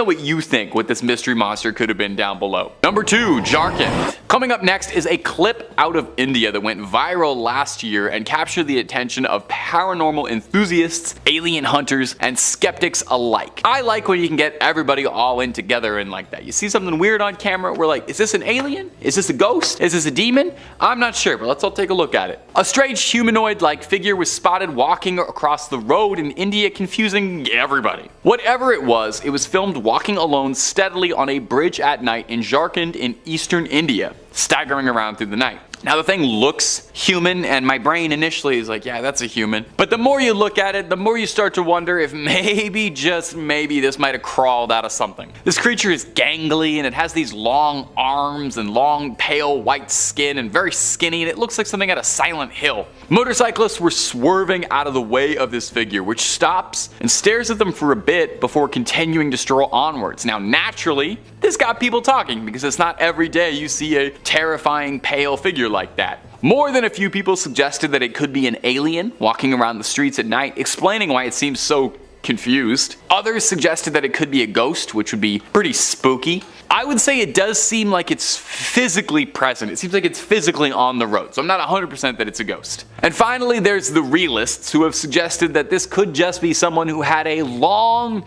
what you think what this mystery monster could have been down below. Number 2, Jharkhand. Coming up next is a clip out of India that went viral last year and captured the attention of paranormal enthusiasts, alien hunters, and skeptics alike. I like when you can get everybody all in together and like that. You see something weird on camera, we're like, is this an alien? Is this a ghost? Is this a demon? I'm not sure, but let's all take a look at it. A strange humanoid-like figure was spotted walking across the road in India, confusing everybody. Whatever it was filmed walking alone steadily on a bridge at night in Jharkhand in eastern India, staggering around through the night. Now the thing looks human, and my brain initially is like, yeah, that's a human. But the more you look at it, the more you start to wonder if maybe, just maybe, this might have crawled out of something. This creature is gangly, and it has these long arms and long pale white skin and very skinny, and it looks like something out of Silent Hill. Motorcyclists were swerving out of the way of this figure, which stops and stares at them for a bit before continuing to stroll onwards. Now naturally, this got people talking, because it's not every day you see a terrifying pale figure like that. More than a few people suggested that it could be an alien walking around the streets at night, explaining why it seems so confused. Others suggested that it could be a ghost, which would be pretty spooky. I would say it does seem like it's physically present. It seems like it's physically on the road, so I'm not 100% that it's a ghost. And finally, there's the realists, who have suggested that this could just be someone who had a long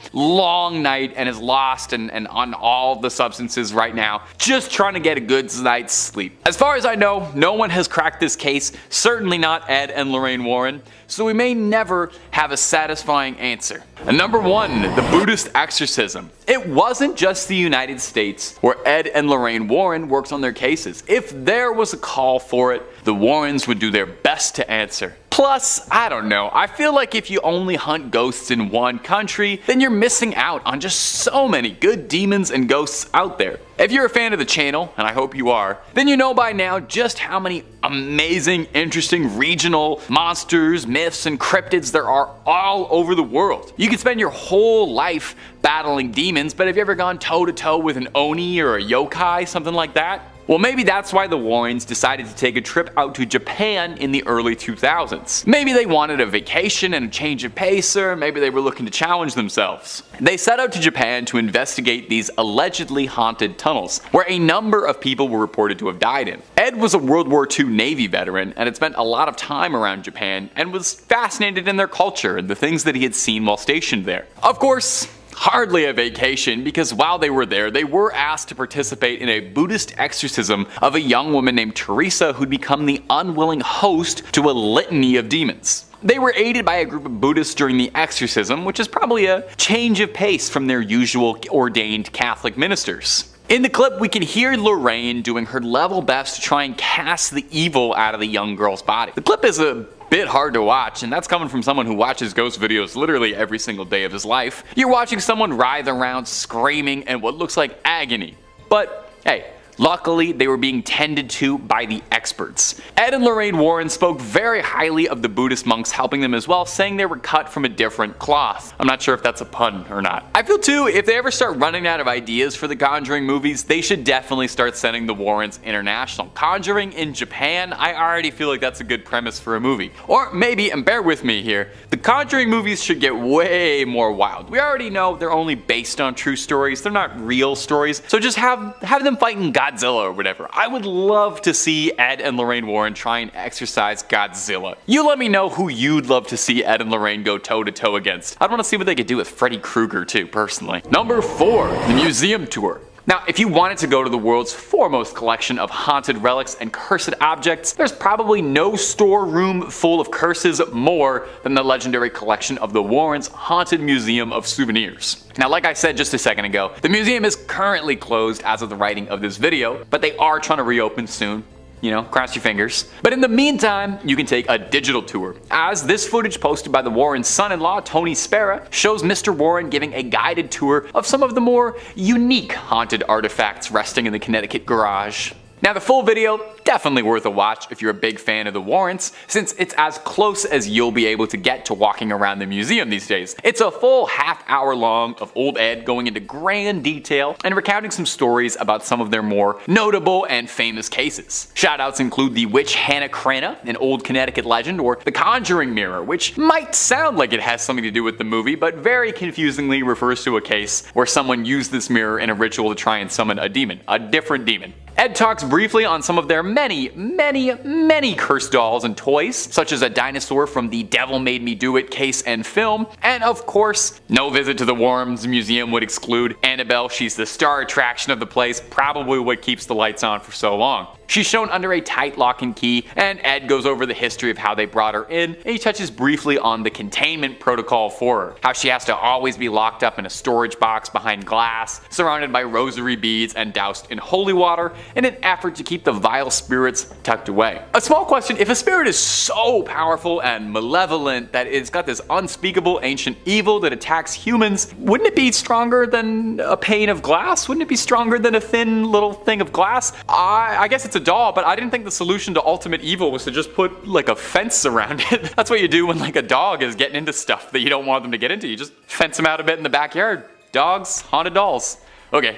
night and is lost and on all the substances right now, just trying to get a good night's sleep. As far as I know, no one has cracked this case, certainly not Ed and Lorraine Warren, so we may never have a satisfying answer. And number 1, the Buddhist exorcism. It wasn't just the United States where Ed and Lorraine Warren worked on their cases. If there was a call for it, the Warrens would do their best to answer. Plus, I don't know, I feel like if you only hunt ghosts in one country, then you're missing out on just so many good demons and ghosts out there. If you're a fan of the channel, and I hope you are, then you know by now just how many amazing, interesting regional monsters, myths, and cryptids there are all over the world. You could spend your whole life battling demons, but have you ever gone toe-to-toe with an Oni or a yokai, something like that? Well, maybe that's why the Warrens decided to take a trip out to Japan in the early 2000s. Maybe they wanted a vacation and a change of pace, or maybe they were looking to challenge themselves. They set out to Japan to investigate these allegedly haunted tunnels, where a number of people were reported to have died in. Ed was a World War II Navy veteran and had spent a lot of time around Japan and was fascinated in their culture and the things that he had seen while stationed there. Of course, hardly a vacation, because while they were there, they were asked to participate in a Buddhist exorcism of a young woman named Teresa who'd become the unwilling host to a litany of demons. They were aided by a group of Buddhists during the exorcism, which is probably a change of pace from their usual ordained Catholic ministers. In the clip, we can hear Lorraine doing her level best to try and cast the evil out of the young girl's body. The clip is a bit hard to watch, and that's coming from someone who watches ghost videos literally every single day of his life. You're watching someone writhe around screaming in what looks like agony. But hey, luckily they were being tended to by the experts. Ed and Lorraine Warren spoke very highly of the Buddhist monks helping them as well, saying they were cut from a different cloth. I'm not sure if that's a pun or not. I feel too, if they ever start running out of ideas for the Conjuring movies, they should definitely start sending the Warrens international. Conjuring in Japan, I already feel like that's a good premise for a movie. Or maybe, and bear with me here, the Conjuring movies should get way more wild. We already know they're only based on true stories, they're not real stories, so just have them fighting Godzilla or whatever. I would love to see Ed and Lorraine Warren try and exorcise Godzilla. You let me know who you'd love to see Ed and Lorraine go toe-to-toe against. I'd want to see what they could do with Freddy Krueger too, personally. Number 4, the museum tour. Now, if you wanted to go to the world's foremost collection of haunted relics and cursed objects, there's probably no storeroom full of curses more than the legendary collection of the Warrens' Haunted Museum of Souvenirs. Now, like I said just a second ago, the museum is currently closed as of the writing of this video, but they are trying to reopen soon. You know, cross your fingers. But in the meantime, you can take a digital tour, as this footage posted by the Warrens' son-in-law, Tony Spera, shows Mr. Warren giving a guided tour of some of the more unique haunted artifacts resting in the Connecticut garage. Now the full video, definitely worth a watch if you're a big fan of the Warrens, since it's as close as you'll be able to get to walking around the museum these days. It's a full half-hour long of old Ed going into grand detail and recounting some stories about some of their more notable and famous cases. Shoutouts include the witch Hannah Cranna, an old Connecticut legend, or the Conjuring Mirror, which might sound like it has something to do with the movie, but very confusingly refers to a case where someone used this mirror in a ritual to try and summon a demon, a different demon. Ed talks briefly on some of their many cursed dolls and toys, such as a dinosaur from the Devil Made Me Do It case and film, and of course, no visit to the Warrens Museum would exclude Annabelle. She's the star attraction of the place, probably what keeps the lights on for so long. She's shown under a tight lock and key, and Ed goes over the history of how they brought her in, and he touches briefly on the containment protocol for her, how she has to always be locked up in a storage box behind glass, surrounded by rosary beads and doused in holy water, in an effort to keep the vile spirits tucked away. A small question: if a spirit is so powerful and malevolent that it's got this unspeakable ancient evil that attacks humans, wouldn't it be stronger than a pane of glass? Wouldn't it be stronger than a thin little thing of glass? I guess it's a doll, but I didn't think the solution to ultimate evil was to just put like a fence around it. That's what you do when like a dog is getting into stuff that you don't want them to get into. You just fence them out a bit in the backyard. Dogs, haunted dolls. Okay.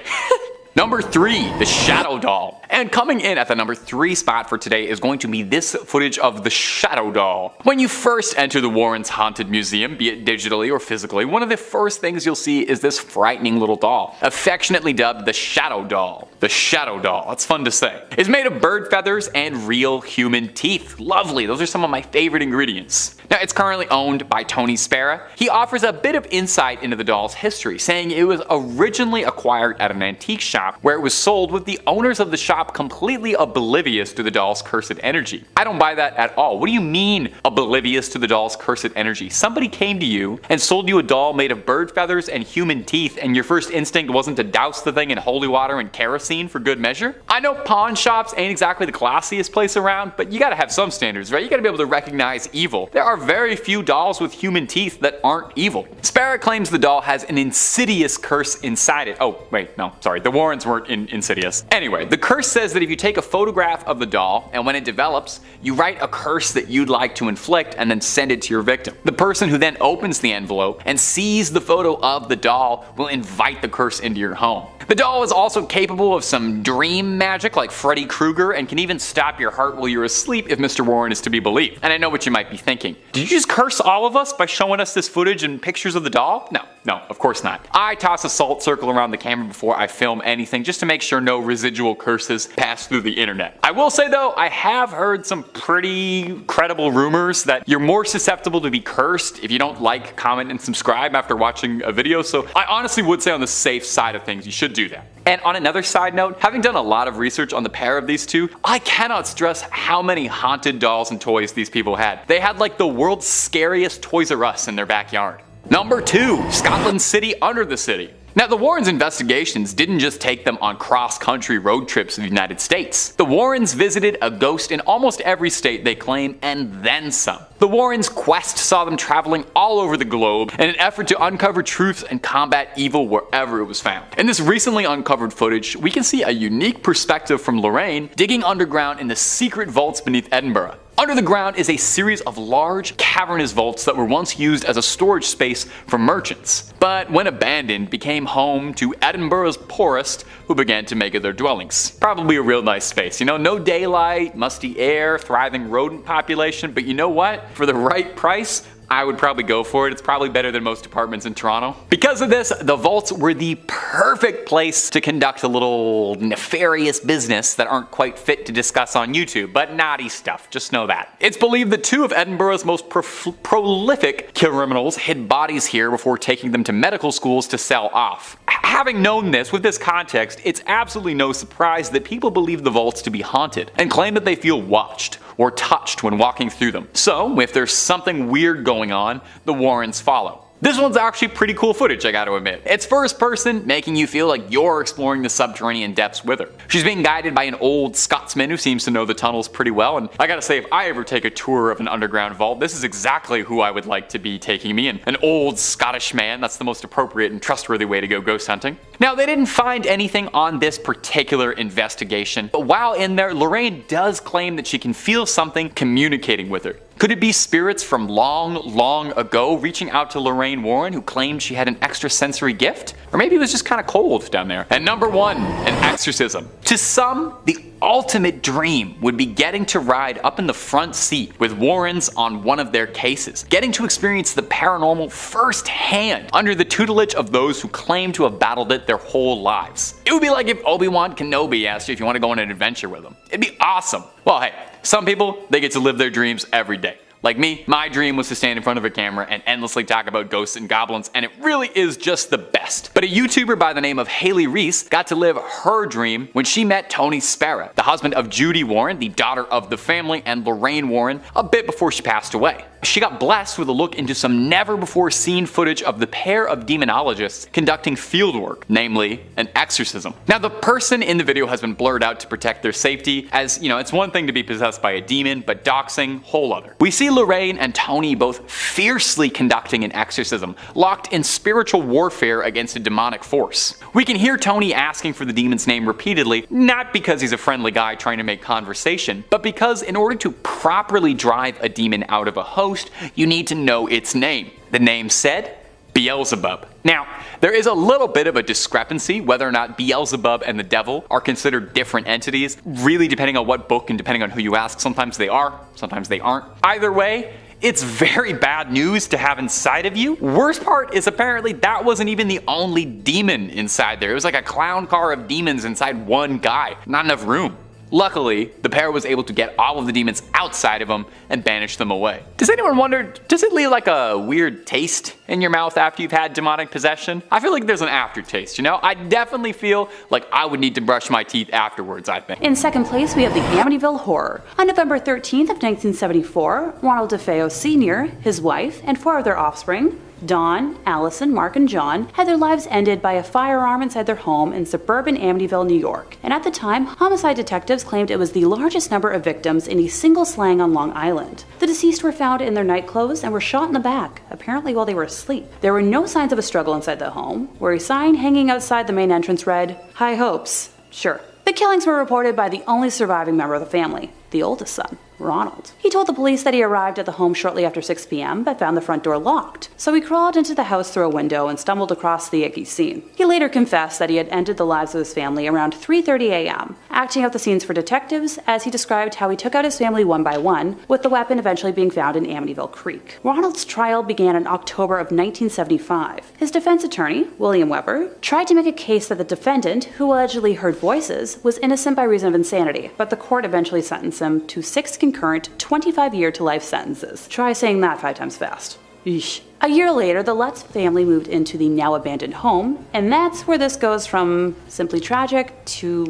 Number 3, the Shadow Doll. And coming in at the number 3 spot for today is going to be this footage of the Shadow Doll. When you first enter the Warrens Haunted Museum, be it digitally or physically, one of the first things you'll see is this frightening little doll, affectionately dubbed the Shadow Doll. The Shadow Doll, that's fun to say. It's made of bird feathers and real human teeth. Lovely, those are some of my favorite ingredients. Now, it's currently owned by Tony Spera. He offers a bit of insight into the doll's history, saying it was originally acquired at an antique shop where it was sold with the owners of the shop completely oblivious to the doll's cursed energy. I don't buy that at all. What do you mean oblivious to the doll's cursed energy? Somebody came to you and sold you a doll made of bird feathers and human teeth, and your first instinct wasn't to douse the thing in holy water and kerosene for good measure? I know pawn shops ain't exactly the classiest place around, but you gotta have some standards, right? You gotta be able to recognize evil. There are very few dolls with human teeth that aren't evil. Spera claims the doll has an insidious curse inside it. Oh, wait, no, sorry, the Warrens weren't insidious. Anyway, the curse says that if you take a photograph of the doll, and when it develops, you write a curse that you'd like to inflict and then send it to your victim. The person who then opens the envelope and sees the photo of the doll will invite the curse into your home. The doll is also capable of some dream magic like Freddy Krueger, and can even stop your heart while you're asleep if Mr. Warren is to be believed. And I know what you might be thinking. Did you just curse all of us by showing us this footage and pictures of the doll? No, of course not. I toss a salt circle around the camera before I film anything just to make sure no residual curses pass through the internet. I will say though, I have heard some pretty credible rumors that you're more susceptible to be cursed if you don't like, comment, and subscribe after watching a video, so I honestly would say on the safe side of things, you should do that. And on another side note, having done a lot of research on the pair of these two, I cannot stress how many haunted dolls and toys these people had. They had like the world's scariest Toys R Us in their backyard. Number 2, Scotland City under the city. Now, the Warrens' investigations didn't just take them on cross-country road trips in the United States. The Warrens visited a ghost in almost every state they claim, and then some. The Warrens' quest saw them traveling all over the globe in an effort to uncover truths and combat evil wherever it was found. In this recently uncovered footage, we can see a unique perspective from Lorraine digging underground in the secret vaults beneath Edinburgh. Under the ground is a series of large, cavernous vaults that were once used as a storage space for merchants, but when abandoned became home to Edinburgh's poorest, who began to make it their dwellings. Probably a real nice space, you know, no daylight, musty air, thriving rodent population, but you know what? For the right price, I would probably go for it. It's probably better than most apartments in Toronto. Because of this, the vaults were the perfect place to conduct a little nefarious business that aren't quite fit to discuss on YouTube, but naughty stuff, just know that. It's believed that 2 of Edinburgh's most prolific criminals hid bodies here before taking them to medical schools to sell off. Having known this, with this context, it's absolutely no surprise that people believe the vaults to be haunted, and claim that they feel watched or touched when walking through them. So, if there's something weird going on, the Warrens follow. This one's actually pretty cool footage, I gotta admit. It's first person, making you feel like you're exploring the subterranean depths with her. She's being guided by an old Scotsman who seems to know the tunnels pretty well, and I gotta say, if I ever take a tour of an underground vault, this is exactly who I would like to be taking me in. An old Scottish man. That's the most appropriate and trustworthy way to go ghost hunting. Now, they didn't find anything on this particular investigation, but while in there, Lorraine does claim that she can feel something communicating with her. Could it be spirits from long ago reaching out to Lorraine Warren, who claimed she had an extrasensory gift? Or maybe it was just kind of cold down there. And number 1, an exorcism. To some, the ultimate dream would be getting to ride up in the front seat with Warrens on one of their cases, getting to experience the paranormal firsthand under the tutelage of those who claim to have battled it their whole lives. It would be like if Obi-Wan Kenobi asked you if you want to go on an adventure with him. It'd be awesome. Well, hey, some people, they get to live their dreams every day. Like me, my dream was to stand in front of a camera and endlessly talk about ghosts and goblins, and it really is just the best. But a YouTuber by the name of Haley Reese got to live her dream when she met Tony Spera, the husband of Judy Warren, the daughter of the family, and Lorraine Warren, a bit before she passed away. She got blessed with a look into some never-before-seen footage of the pair of demonologists conducting fieldwork, namely an exorcism. Now, the person in the video has been blurred out to protect their safety, as, you know, it's one thing to be possessed by a demon, but doxing, whole other. We see Lorraine and Tony both fiercely conducting an exorcism, locked in spiritual warfare against a demonic force. We can hear Tony asking for the demon's name repeatedly, not because he's a friendly guy trying to make conversation, but because in order to properly drive a demon out of a host, you need to know its name. The name said, Beelzebub. Now, there is a little bit of a discrepancy whether or not Beelzebub and the devil are considered different entities, really depending on what book and depending on who you ask. Sometimes they are, sometimes they aren't. Either way, it's very bad news to have inside of you. Worst part is apparently that wasn't even the only demon inside there. It was like a clown car of demons inside one guy. Not enough room. Luckily, the pair was able to get all of the demons outside of them and banish them away. Does anyone wonder, does it leave like a weird taste in your mouth after you've had demonic possession? I feel like there's an aftertaste, you know? I definitely feel like I would need to brush my teeth afterwards, I think. In second place, we have the Amityville Horror. On November 13th of 1974, Ronald DeFeo Sr., his wife, and 4 of their offspring, Dawn, Allison, Mark, and John, had their lives ended by a firearm inside their home in suburban Amityville, New York. And at the time, homicide detectives claimed it was the largest number of victims in a single slang on Long Island. The deceased were found in their nightclothes and were shot in the back, apparently while they were asleep. There were no signs of a struggle inside the home, where a sign hanging outside the main entrance read, "High hopes." Sure. The killings were reported by the only surviving member of the family, the oldest son, Ronald. He told the police that he arrived at the home shortly after 6 p.m. but found the front door locked, so he crawled into the house through a window and stumbled across the icky scene. He later confessed that he had ended the lives of his family around 3:30 a.m., acting out the scenes for detectives as he described how he took out his family one by one, with the weapon eventually being found in Amityville Creek. Ronald's trial began in October of 1975. His defense attorney, William Weber, tried to make a case that the defendant, who allegedly heard voices, was innocent by reason of insanity, but the court eventually sentenced him to 6 concurrent 25-year to life sentences. Try saying that 5 times fast. Eesh. A year later, the Lutz family moved into the now abandoned home, and that's where this goes from simply tragic to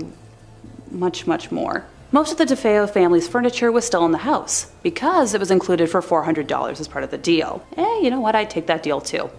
much, much more. Most of the DeFeo family's furniture was still in the house, because it was included for $400 as part of the deal. You know what, I'd take that deal too.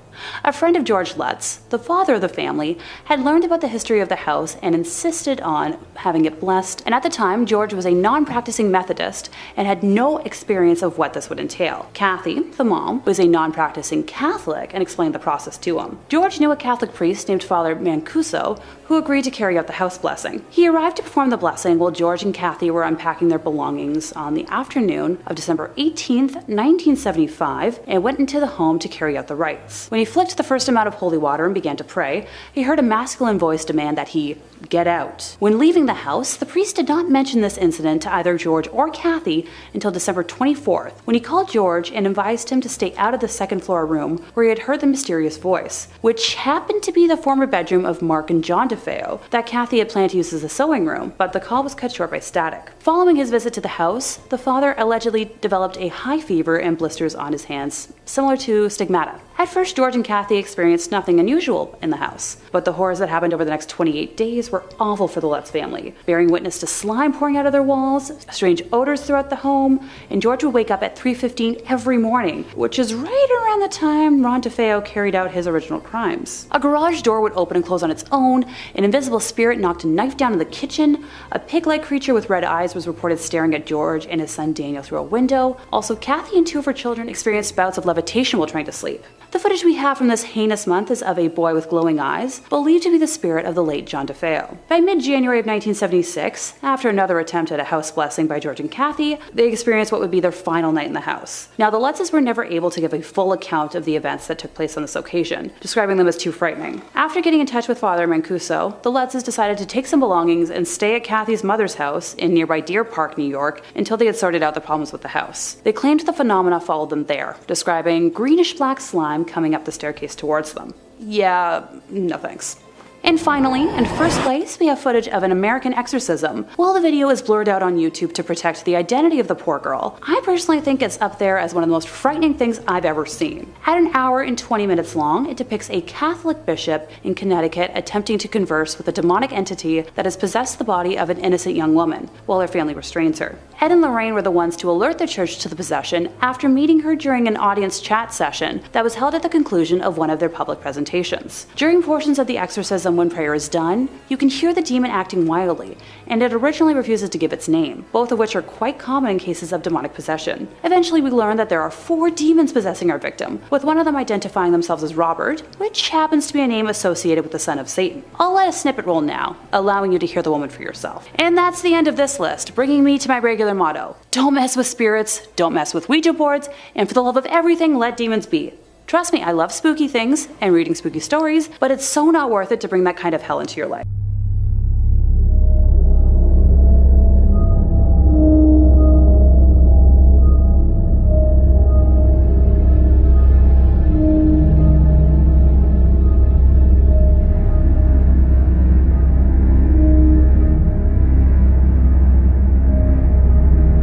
A friend of George Lutz, the father of the family, had learned about the history of the house and insisted on having it blessed, and at the time, George was a non-practicing Methodist and had no experience of what this would entail. Kathy, the mom, was a non-practicing Catholic and explained the process to him. George knew a Catholic priest named Father Mancuso who agreed to carry out the house blessing. He arrived to perform the blessing while George and Kathy were unpacking their belongings on the afternoon of December 18th, 1975, and went into the home to carry out the rites. When he flicked the first amount of holy water and began to pray, he heard a masculine voice demand that he get out. When leaving the house, the priest did not mention this incident to either George or Kathy until December 24th, when he called George and advised him to stay out of the second-floor room where he had heard the mysterious voice, which happened to be the former bedroom of Mark and John DeFeo that Kathy had planned to use as a sewing room, but the call was cut short by static. Following his visit to the house, the father allegedly developed a high fever and blisters on his hands, similar to stigmata. At first, George and Kathy experienced nothing unusual in the house, but the horrors that happened over the next 28 days were awful for the Lutz family, bearing witness to slime pouring out of their walls, strange odors throughout the home, and George would wake up at 3:15 every morning, which is right around the time Ron DeFeo carried out his original crimes. A garage door would open and close on its own, an invisible spirit knocked a knife down in the kitchen, a pig-like creature with red eyes was reported staring at George and his son Daniel through a window. Also, Kathy and two of her children experienced bouts of levitation while trying to sleep. The footage we have from this heinous month is of a boy with glowing eyes, believed to be the spirit of the late John DeFeo. By mid-January of 1976, after another attempt at a house blessing by George and Kathy, they experienced what would be their final night in the house. Now, the Lutzes were never able to give a full account of the events that took place on this occasion, describing them as too frightening. After getting in touch with Father Mancuso, the Lutzes decided to take some belongings and stay at Kathy's mother's house in nearby Deer Park, New York, until they had sorted out the problems with the house. They claimed the phenomena followed them there, describing greenish-black slime coming up the staircase towards them. Yeah, no thanks. And finally, in first place, we have footage of an American exorcism. While the video is blurred out on YouTube to protect the identity of the poor girl, I personally think it's up there as one of the most frightening things I've ever seen. At an hour and 20 minutes long, it depicts a Catholic bishop in Connecticut attempting to converse with a demonic entity that has possessed the body of an innocent young woman, while her family restrains her. Ed and Lorraine were the ones to alert the church to the possession after meeting her during an audience chat session that was held at the conclusion of one of their public presentations. During portions of the exorcism when prayer is done, you can hear the demon acting wildly, and it originally refuses to give its name, both of which are quite common in cases of demonic possession. Eventually, we learn that there are 4 demons possessing our victim, with one of them identifying themselves as Robert, which happens to be a name associated with the son of Satan. I'll let a snippet roll now, allowing you to hear the woman for yourself. And that's the end of this list, bringing me to my regular motto: don't mess with spirits, don't mess with Ouija boards, and for the love of everything, let demons be. Trust me, I love spooky things and reading spooky stories, but it's so not worth it to bring that kind of hell into your life.